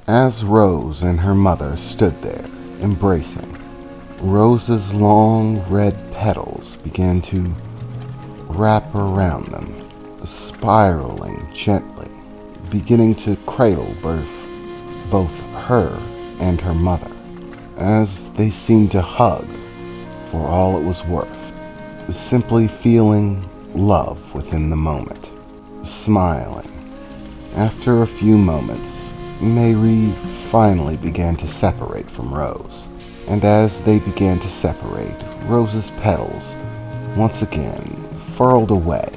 As Rose and her mother stood there, embracing, Rose's long red petals began to wrap around them, spiraling gently, beginning to cradle both her and her mother, as they seemed to hug for all it was worth, simply feeling love within the moment, smiling. After a few moments, Mary finally began to separate from Rose, and as they began to separate, Rose's petals once again furled away,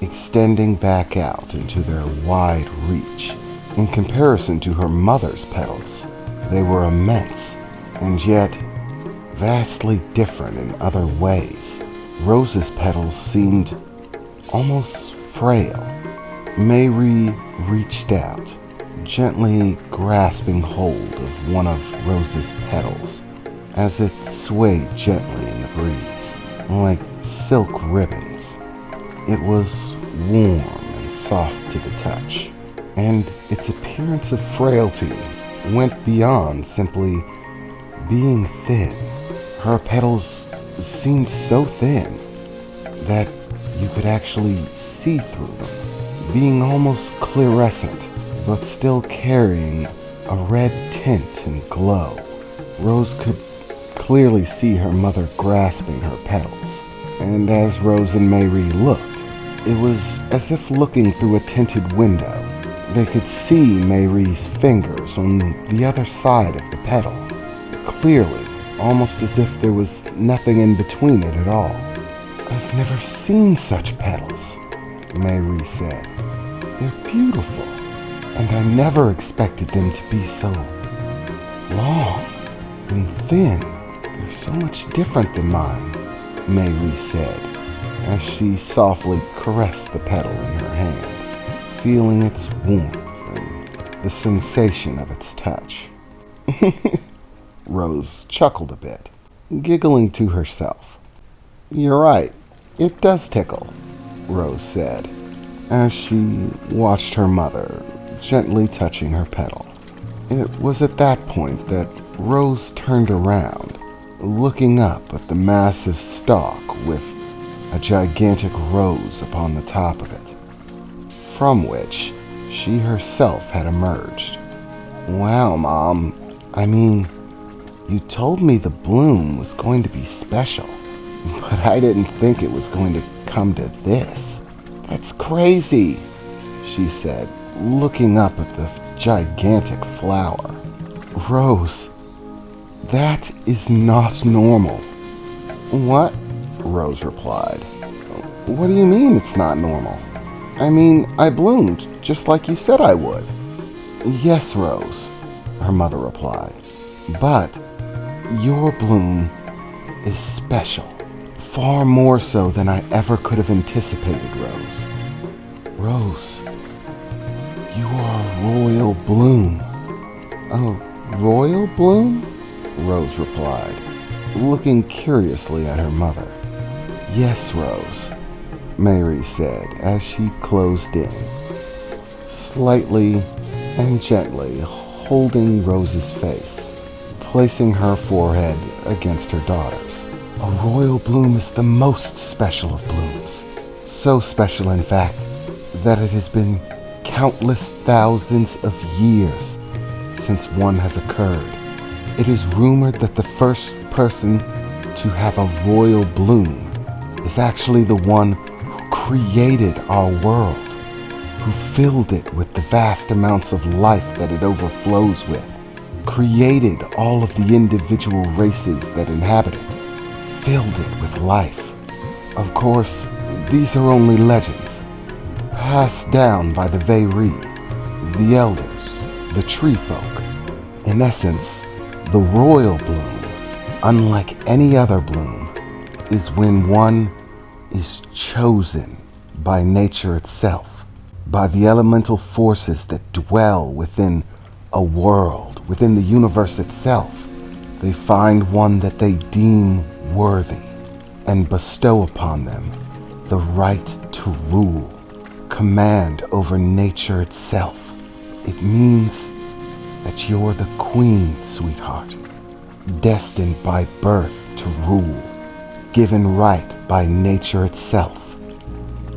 extending back out into their wide reach. In comparison to her mother's petals, they were immense, and yet vastly different in other ways. Rose's petals seemed almost frail. Mary reached out, gently grasping hold of one of Rose's petals as it swayed gently in the breeze, like silk ribbons. It was warm and soft to the touch, and its appearance of frailty went beyond simply being thin. Her petals seemed so thin that you could actually see through them, being almost fluorescent, but still carrying a red tint and glow. Rose could clearly see her mother grasping her petals, and as Rose and Mary looked, it was as if looking through a tinted window. They could see Mary's fingers on the other side of the petal, clearly, almost as if there was nothing in between it at all. "I've never seen such petals," Mary said. "They're beautiful, and I never expected them to be so long and thin. They're so much different than mine," Mary said, as she softly caressed the petal in her hand, feeling its warmth and the sensation of its touch. Rose chuckled a bit, giggling to herself. "You're right, it does tickle," Rose said, as she watched her mother gently touching her petal. It was at that point that Rose turned around, looking up at the massive stalk with a gigantic rose upon the top of it, from which she herself had emerged. "Wow, Mom, I mean, you told me the bloom was going to be special, but I didn't think it was going to come to this. That's crazy," she said, looking up at the gigantic flower. "Rose, that is not normal." "What?" Rose replied. "What do you mean it's not normal? I mean, I bloomed just like you said I would." "Yes, Rose," her mother replied, "but your bloom is special, far more so than I ever could have anticipated, Rose. Rose, you are a royal bloom." "A royal bloom?" Rose replied, looking curiously at her mother. "Yes, Rose," Mary said as she closed in, slightly and gently holding Rose's face, placing her forehead against her daughter's. "A royal bloom is the most special of blooms. So special, in fact, that it has been countless thousands of years since one has occurred. It is rumored that the first person to have a royal bloom is actually the one who created our world, who filled it with the vast amounts of life that it overflows with, created all of the individual races that inhabit it, filled it with life. Of course, these are only legends, passed down by the Veiri, the elders, the tree folk. In essence, the royal bloom, unlike any other bloom, is when one is chosen by nature itself, by the elemental forces that dwell within a world, within the universe itself. They find one that they deem worthy and bestow upon them the right to rule, command over nature itself. It means that you're the queen, sweetheart, destined by birth to rule, given right by nature itself.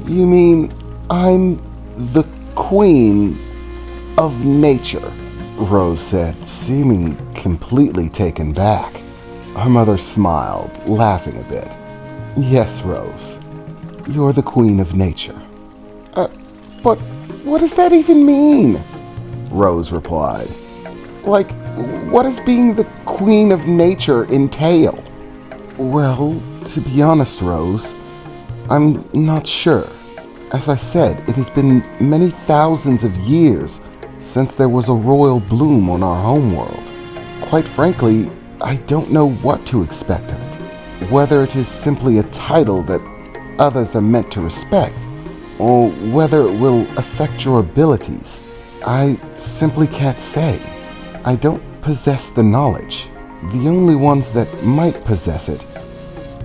You mean I'm the queen of nature? Rose said, seeming completely taken back. Her mother smiled, laughing a bit. Yes, Rose, you're the queen of nature. But what does that even mean? Rose replied. Like, what does being the queen of nature entail? Well, to be honest, Rose, I'm not sure. As I said, it has been many thousands of years since there was a royal bloom on our homeworld. Quite frankly, I don't know what to expect of it. Whether it is simply a title that others are meant to respect, or whether it will affect your abilities, I simply can't say. I don't possess the knowledge. The only ones that might possess it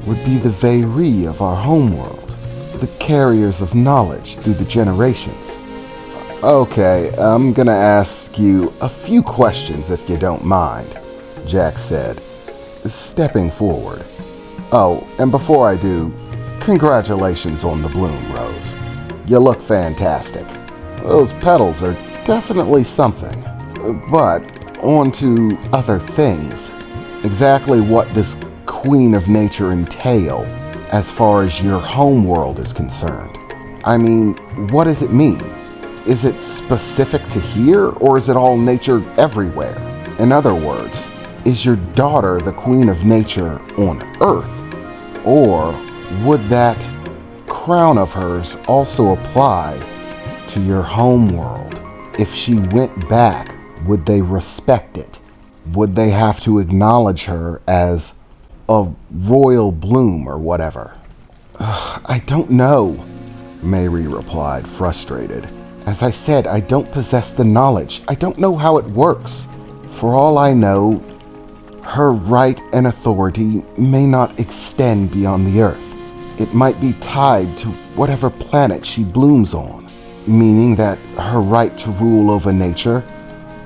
would be the Veiri of our homeworld, the carriers of knowledge through the generations. Okay, I'm gonna ask you a few questions if you don't mind, Jack said, stepping forward. Oh, and before I do, congratulations on the bloom, Rose. You look fantastic. Those petals are definitely something. But on to other things. Exactly what does Queen of Nature entail as far as your homeworld is concerned? I mean, what does it mean? Is it specific to here, or is it all nature everywhere? In other words, is your daughter the Queen of Nature on Earth? Or would that crown of hers also apply to your homeworld? If she went back, would they respect it? Would they have to acknowledge her as a royal bloom or whatever? I don't know, Mary replied, frustrated. As I said, I don't possess the knowledge. I don't know how it works. For all I know, her right and authority may not extend beyond the earth. It might be tied to whatever planet she blooms on, meaning that her right to rule over nature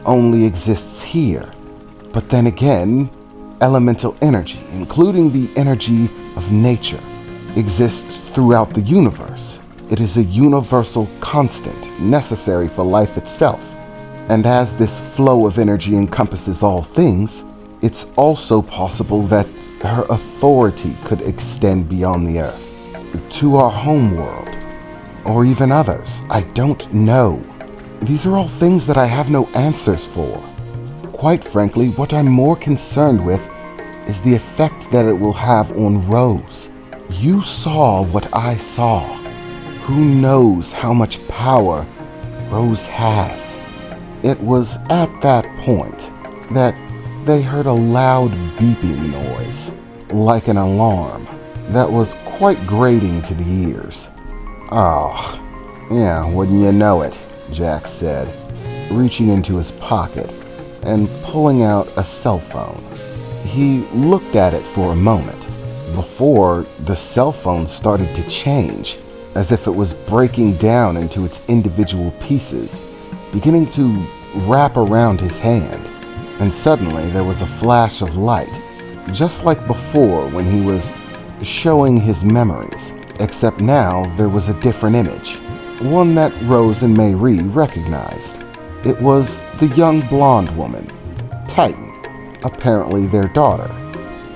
only exists here. But then again, elemental energy, including the energy of nature, exists throughout the universe. It is a universal constant necessary for life itself. And as this flow of energy encompasses all things, it's also possible that her authority could extend beyond the earth, to our homeworld, or even others. I don't know. These are all things that I have no answers for. Quite frankly, what I'm more concerned with is the effect that it will have on Rose. You saw what I saw. Who knows how much power Rose has? It was at that point that they heard a loud beeping noise, like an alarm, that was quite grating to the ears. Oh, yeah, wouldn't you know it, Jack said, reaching into his pocket and pulling out a cell phone. He looked at it for a moment before the cell phone started to change, as if it was breaking down into its individual pieces, beginning to wrap around his hand. And suddenly there was a flash of light, just like before when he was showing his memories, except now there was a different image, one that Rose and Mayrie recognized. It was the young blonde woman, Titan, apparently their daughter.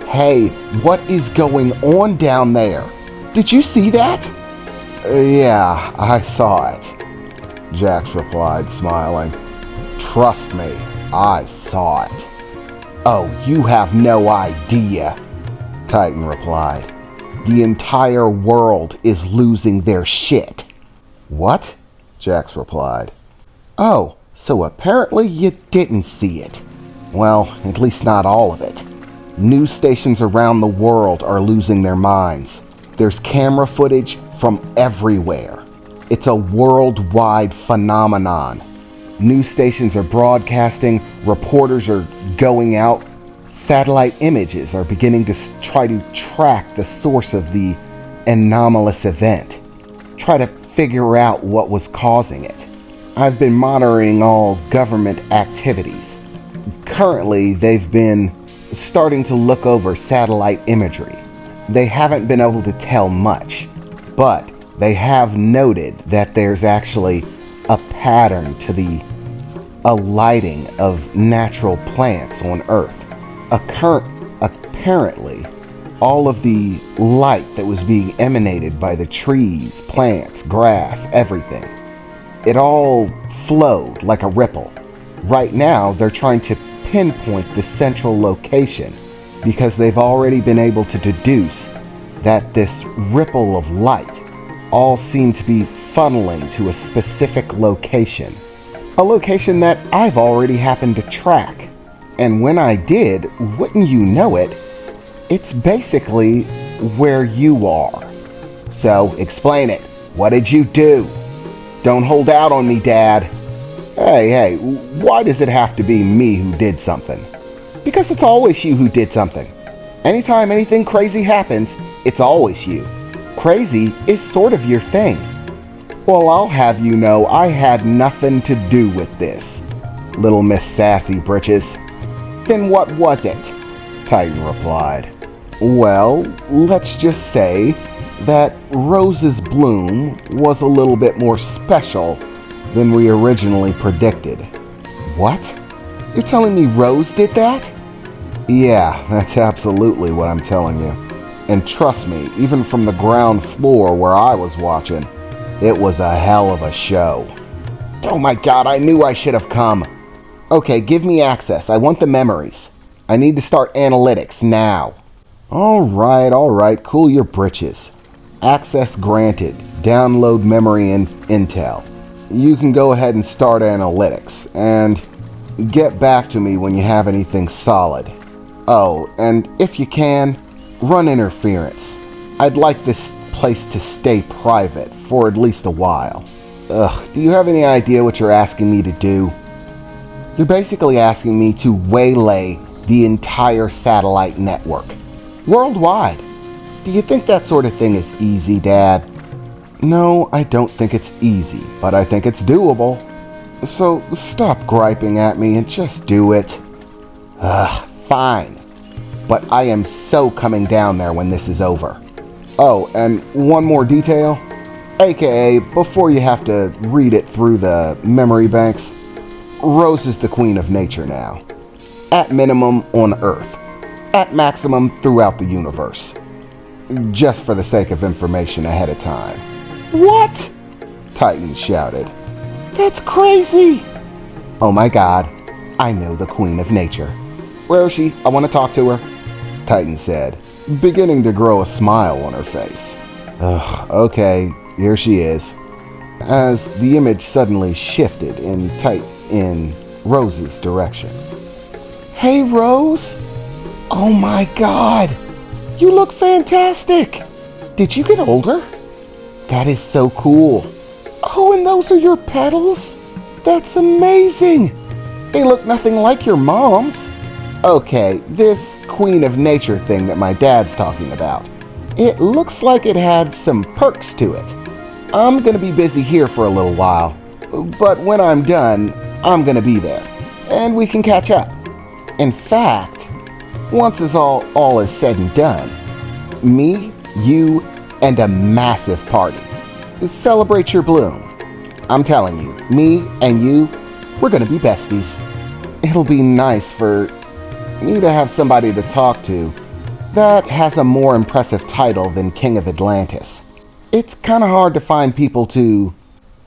Hey, what is going on down there? Did you see that? Yeah, I saw it, Jax replied, smiling. Trust me, I saw it. Oh, you have no idea, Titan replied. The entire world is losing their shit. What? Jax replied. Oh, so apparently you didn't see it. Well, at least not all of it. News stations around the world are losing their minds. There's camera footage from everywhere. It's a worldwide phenomenon. News stations are broadcasting, reporters are going out, satellite images are beginning to try to track the source of the anomalous event, try to figure out what was causing it. I've been monitoring all government activities. Currently, they've been starting to look over satellite imagery. They haven't been able to tell much, but they have noted that there's actually a pattern to the alighting of natural plants on Earth. Apparently, all of the light that was being emanated by the trees, plants, grass, everything, it all flowed like a ripple. Right now, they're trying to pinpoint the central location because they've already been able to deduce that this ripple of light all seem to be funneling to a specific location. A location that I've already happened to track. And when I did, wouldn't you know it, it's basically where you are. So, explain it. What did you do? Don't hold out on me, Dad. Hey, why does it have to be me who did something? Because it's always you who did something. Anytime anything crazy happens, it's always you. Crazy is sort of your thing. Well, I'll have you know I had nothing to do with this, little Miss Sassy Britches. Then what was it? Titan replied. Well, let's just say that Rose's bloom was a little bit more special than we originally predicted. What? You're telling me Rose did that? Yeah, that's absolutely what I'm telling you. And trust me, even from the ground floor where I was watching, it was a hell of a show. Oh my god, I knew I should have come. Okay, give me access. I want the memories. I need to start analytics now. Alright, cool your britches. Access granted. Download memory and intel. You can go ahead and start analytics, and get back to me when you have anything solid. Oh, and if you can, run interference. I'd like this place to stay private for at least a while. Do you have any idea what you're asking me to do? You're basically asking me to waylay the entire satellite network. Worldwide. Do you think that sort of thing is easy, Dad? No, I don't think it's easy, but I think it's doable. So stop griping at me and just do it. Fine. But I am so coming down there when this is over. Oh, and one more detail. AKA, before you have to read it through the memory banks, Rose is the queen of nature now. At minimum on Earth. At maximum throughout the universe. Just for the sake of information ahead of time. What? Titan shouted. That's crazy! Oh my god, I know the queen of nature. Where is she? I want to talk to her, Titan said, beginning to grow a smile on her face. Okay, here she is. As the image suddenly shifted in Rose's direction. Hey, Rose! Oh my god! You look fantastic! Did you get older? That is so cool. Oh, and those are your petals? That's amazing! They look nothing like your mom's. Okay, this Queen of Nature thing that my dad's talking about. It looks like it had some perks to it. I'm gonna be busy here for a little while, but when I'm done, I'm gonna be there, and we can catch up. In fact, once all is said and done, me, you, and a massive party. Celebrate your bloom. I'm telling you, me and you, we're gonna be besties. It'll be nice for me to have somebody to talk to that has a more impressive title than King of Atlantis. It's kinda hard to find people to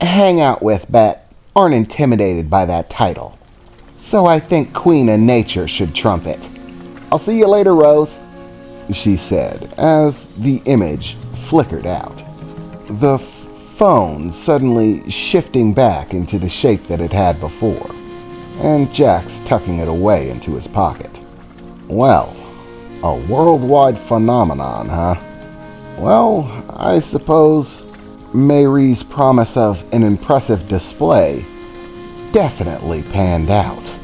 hang out with that aren't intimidated by that title. So I think Queen of Nature should trump it. I'll see you later, Rose, she said as the image flickered out. The phone suddenly shifting back into the shape that it had before, and Jack's tucking it away into his pocket. Well, a worldwide phenomenon, huh? Well, I suppose Mary's promise of an impressive display definitely panned out.